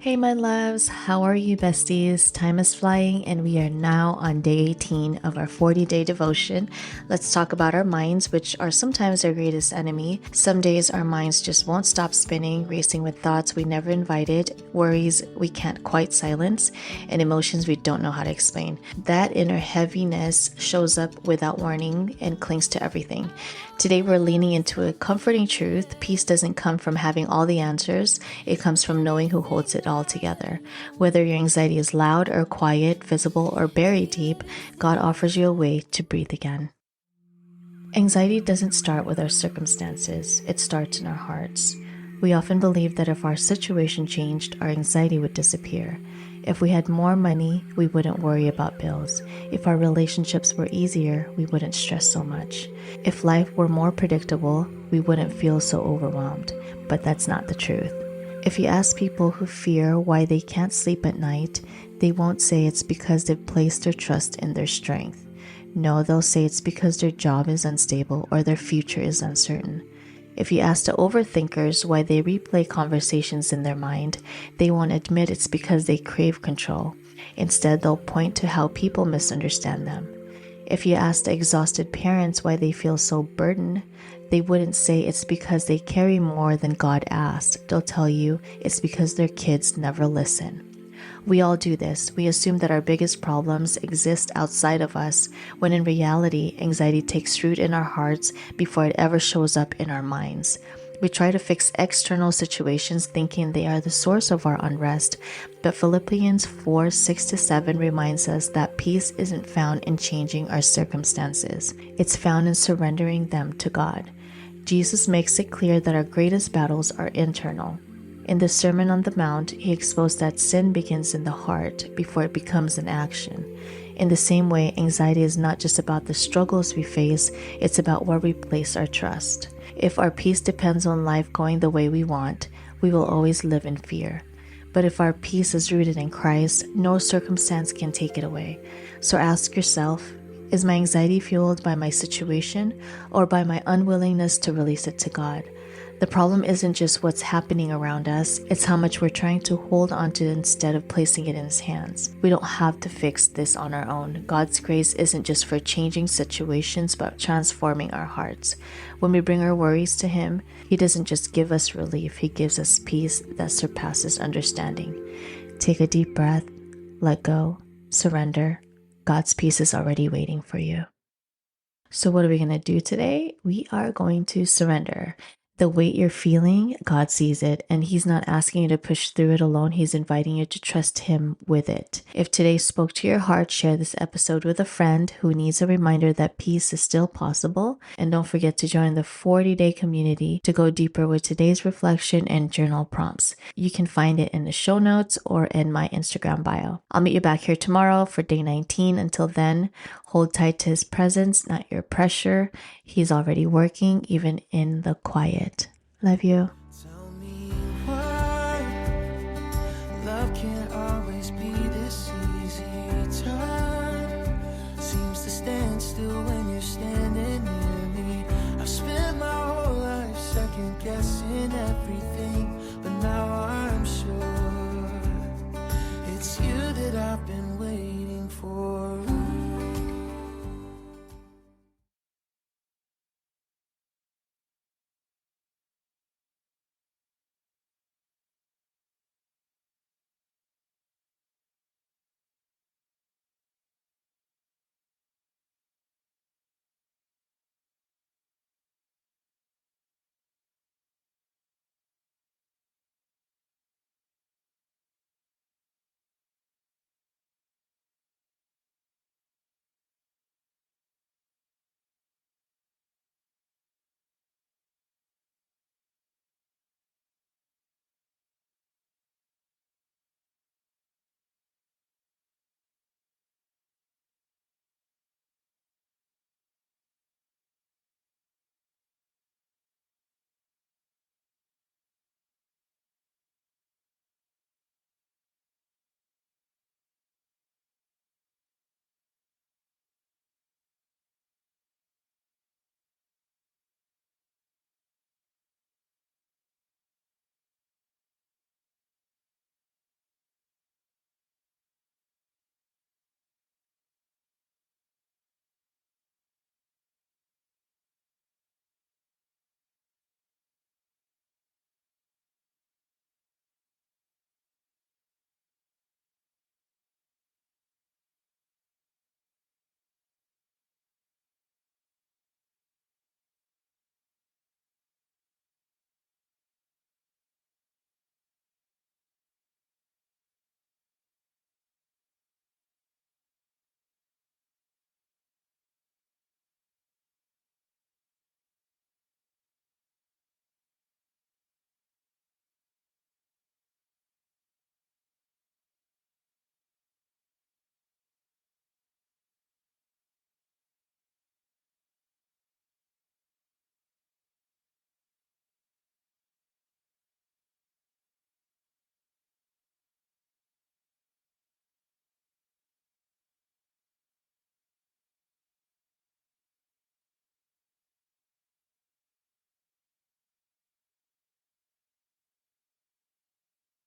Hey, my loves, how are you, besties? Time is flying, and we are now on day 18 of our 40-day devotion. Let's talk about our minds, which are sometimes our greatest enemy. Some days our minds just won't stop spinning, racing with thoughts we never invited, worries we can't quite silence, and emotions we don't know how to explain. That inner heaviness shows up without warning and clings to everything. Today, we're leaning into a comforting truth. Peace doesn't come from having all the answers. It comes from knowing who holds it all together. Whether your anxiety is loud or quiet, visible or buried deep, God offers you a way to breathe again. Anxiety doesn't start with our circumstances. It starts in our hearts. We often believe that if our situation changed, our anxiety would disappear. If we had more money, we wouldn't worry about bills. If our relationships were easier, we wouldn't stress so much. If life were more predictable, we wouldn't feel so overwhelmed. But that's not the truth. If you ask people who fear why they can't sleep at night, they won't say it's because they've placed their trust in their strength. No, they'll say it's because their job is unstable or their future is uncertain. If you ask the overthinkers why they replay conversations in their mind, they won't admit it's because they crave control. Instead, they'll point to how people misunderstand them. If you ask the exhausted parents why they feel so burdened, they wouldn't say it's because they carry more than God asked. They'll tell you it's because their kids never listen. We all do this. We assume that our biggest problems exist outside of us, when in reality, anxiety takes root in our hearts before it ever shows up in our minds. We try to fix external situations thinking they are the source of our unrest, but Philippians 4:6-7 reminds us that peace isn't found in changing our circumstances. It's found in surrendering them to God. Jesus makes it clear that our greatest battles are internal. In the Sermon on the Mount, he exposed that sin begins in the heart before it becomes an action. In the same way, anxiety is not just about the struggles we face, it's about where we place our trust. If our peace depends on life going the way we want, we will always live in fear. But if our peace is rooted in Christ, no circumstance can take it away. So ask yourself, is my anxiety fueled by my situation or by my unwillingness to release it to God? The problem isn't just what's happening around us, it's how much we're trying to hold onto instead of placing it in His hands. We don't have to fix this on our own. God's grace isn't just for changing situations, but transforming our hearts. When we bring our worries to Him, He doesn't just give us relief, He gives us peace that surpasses understanding. Take a deep breath, let go, surrender. God's peace is already waiting for you. So what are we going to do today? We are going to surrender. The weight you're feeling, God sees it, and He's not asking you to push through it alone. He's inviting you to trust Him with it. If today spoke to your heart, share this episode with a friend who needs a reminder that peace is still possible. And don't forget to join the 40-day community to go deeper with today's reflection and journal prompts. You can find it in the show notes or in my Instagram bio. I'll meet you back here tomorrow for day 19. Until then, hold tight to His presence, not your pressure. He's already working, even in the quiet. Love you.